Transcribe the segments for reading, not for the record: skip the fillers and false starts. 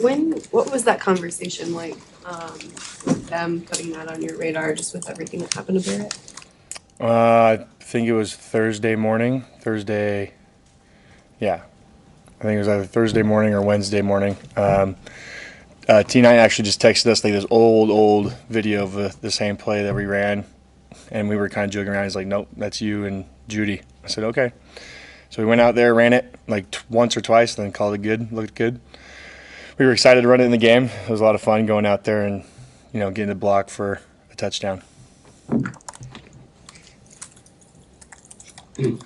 What was that conversation like with them putting that on your radar, just with everything that happened to Barrett? I think it was Thursday morning. Yeah. I think it was either Thursday morning or Wednesday morning. T9 actually just texted us like this old video of the same play that we ran, and we were kind of joking around. He's like, "Nope, that's you and Judy." I said, "Okay." So we went out there, ran it like once or twice, then called it good. Looked good. We were excited to run it in the game. It was a lot of fun going out there and getting the block for a touchdown.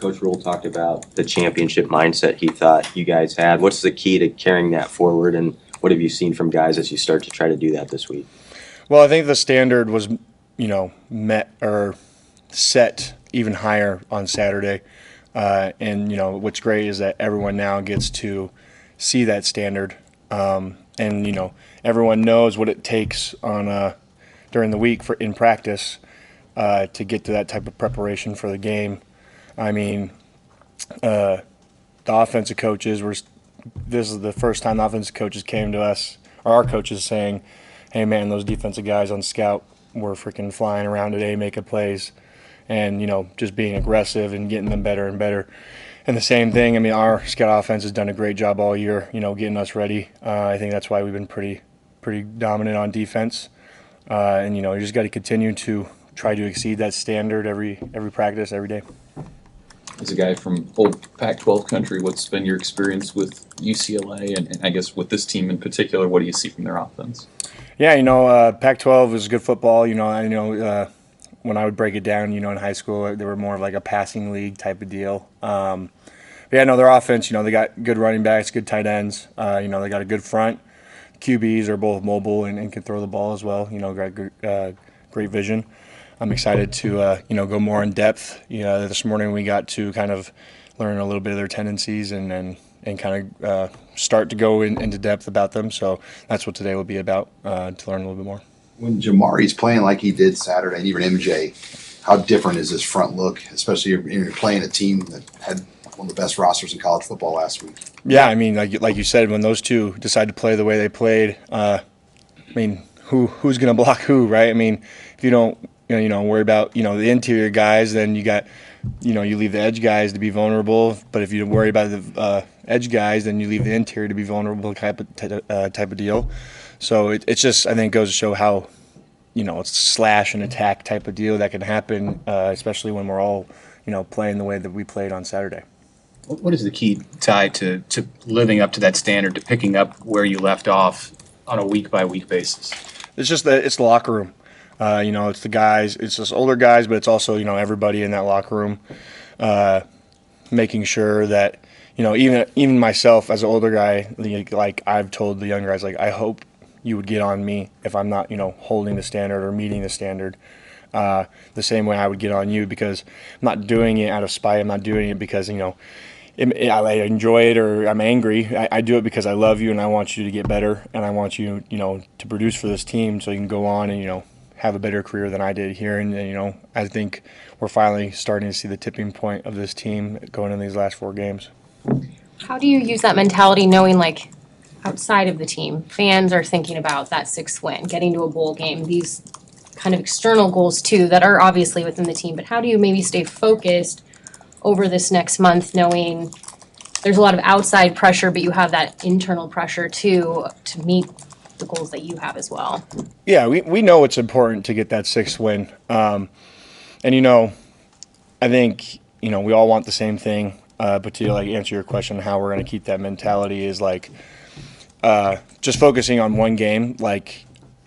Coach Rule talked about the championship mindset he thought you guys had. What's the key to carrying that forward, and what have you seen from guys as you start to try to do that this week? Well, I think the standard was, met or set even higher on Saturday. And what's great is that everyone now gets to see that standard. And everyone knows what it takes on during the week in practice to get to that type of preparation for the game. I mean, the offensive coaches this is the first time the offensive coaches came to us, or our coaches saying, "Hey man, those defensive guys on scout were freaking flying around today, making plays, and just being aggressive and getting them better and better." And the same thing. I mean, our scout offense has done a great job all year, getting us ready. I think that's why we've been pretty dominant on defense. And you just got to continue to try to exceed that standard every practice, every day. As a guy from old Pac-12 country, what's been your experience with UCLA and I guess with this team in particular? What do you see from their offense? Yeah, Pac-12 is good football. When I would break it down, in high school, they were more of like a passing league type of deal. But yeah, no, their offense, they got good running backs, good tight ends. They got a good front. QBs are both mobile and can throw the ball as well. Got great vision. I'm excited to go more in depth. This morning we got to kind of learn a little bit of their tendencies and kind of start to go into depth about them. So that's what today will be about, to learn a little bit more. When Jamari's playing like he did Saturday, and even MJ, how different is this front look, especially if you're playing a team that had one of the best rosters in college football last week? Yeah, I mean, like you said, when those two decide to play the way they played, I mean, who's going to block who, right? I mean, if you don't worry about the interior guys, then you got you leave the edge guys to be vulnerable. But if you worry about the edge guys, then you leave the interior to be vulnerable type of deal. So it's just, I think, goes to show how it's slash and attack type of deal that can happen, especially when we're all playing the way that we played on Saturday. What is the key tied to living up to that standard, to picking up where you left off on a week-by-week basis? It's just it's the locker room. It's the guys. It's just older guys, but it's also everybody in that locker room, making sure that even myself as an older guy, like I've told the younger guys, like, I hope you would get on me if I'm not holding the standard or meeting the standard. The same way I would get on you, because I'm not doing it out of spite. I'm not doing it because I enjoy it or I'm angry. I do it because I love you and I want you to get better, and I want you to produce for this team so you can go on and have a better career than I did here. And I think we're finally starting to see the tipping point of this team going in these last 4 games. How do you use that mentality, knowing like outside of the team, fans are thinking about that 6th win, getting to a bowl game, these kind of external goals too that are obviously within the team, but how do you maybe stay focused over this next month, knowing there's a lot of outside pressure, but you have that internal pressure too to meet the goals that you have as well? Yeah, we know it's important to get that 6th win. And I think we all want the same thing, but to answer your question, how we're going to keep that mentality is just focusing on one game,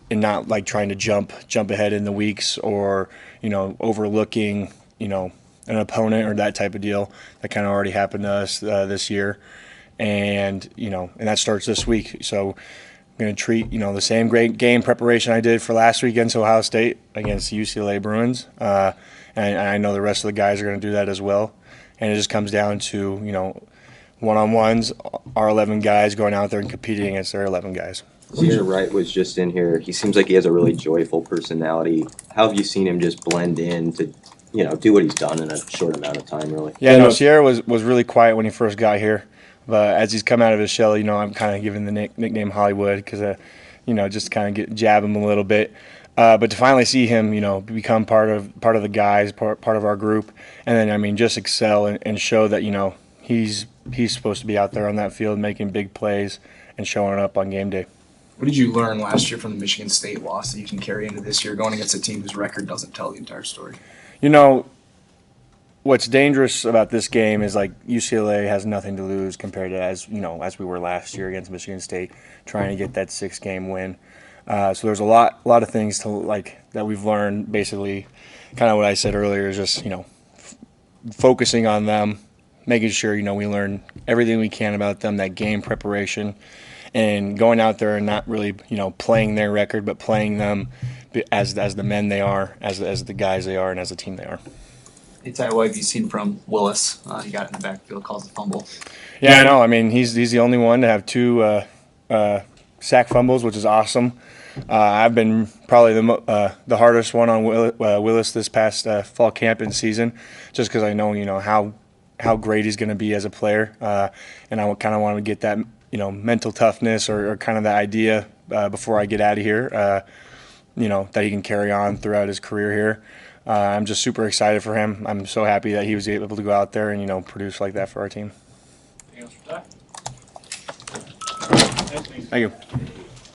and not trying to jump ahead in the weeks, or overlooking an opponent or that type of deal. That kind of already happened to us this year, and and that starts this week. So I'm going to treat the same great game preparation I did for last week against Ohio State, against the UCLA Bruins, and I know the rest of the guys are going to do that as well. And it just comes down to one-on-ones, our 11 guys going out there and competing against their 11 guys. Sierra Wright was just in here. He seems like he has a really joyful personality. How have you seen him just blend in to, do what he's done in a short amount of time, really? Yeah, no, Sierra was really quiet when he first got here. But as he's come out of his shell, I'm kind of giving the nickname Hollywood because, just kind of jab him a little bit. But to finally see him, become part of the guys, part of our group, and then just excel and show that he's supposed to be out there on that field making big plays and showing up on game day. What did you learn last year from the Michigan State loss that you can carry into this year, going against a team whose record doesn't tell the entire story? What's dangerous about this game is like UCLA has nothing to lose compared to as we were last year against Michigan State, trying to get that 6-game win. So there's a lot of things that we've learned. Basically, kind of what I said earlier is just focusing on them, making sure we learn everything we can about them, that game preparation, and going out there and not really playing their record, but playing them as the men they are, as the guys they are, and as the team they are. Hey Ty, what have you seen from Willis? He got in the backfield, calls a fumble. Yeah, I know. He's the only one to have 2 sack fumbles, which is awesome. I've been probably the hardest one on Willis this past fall camp and season, just because I know how great he's going to be as a player, and I kind of want to get that mental toughness or kind of the idea before I get out of here, that he can carry on throughout his career here. I'm just super excited for him. I'm so happy that he was able to go out there and produce like that for our team. Anything else for Ty? Thank you.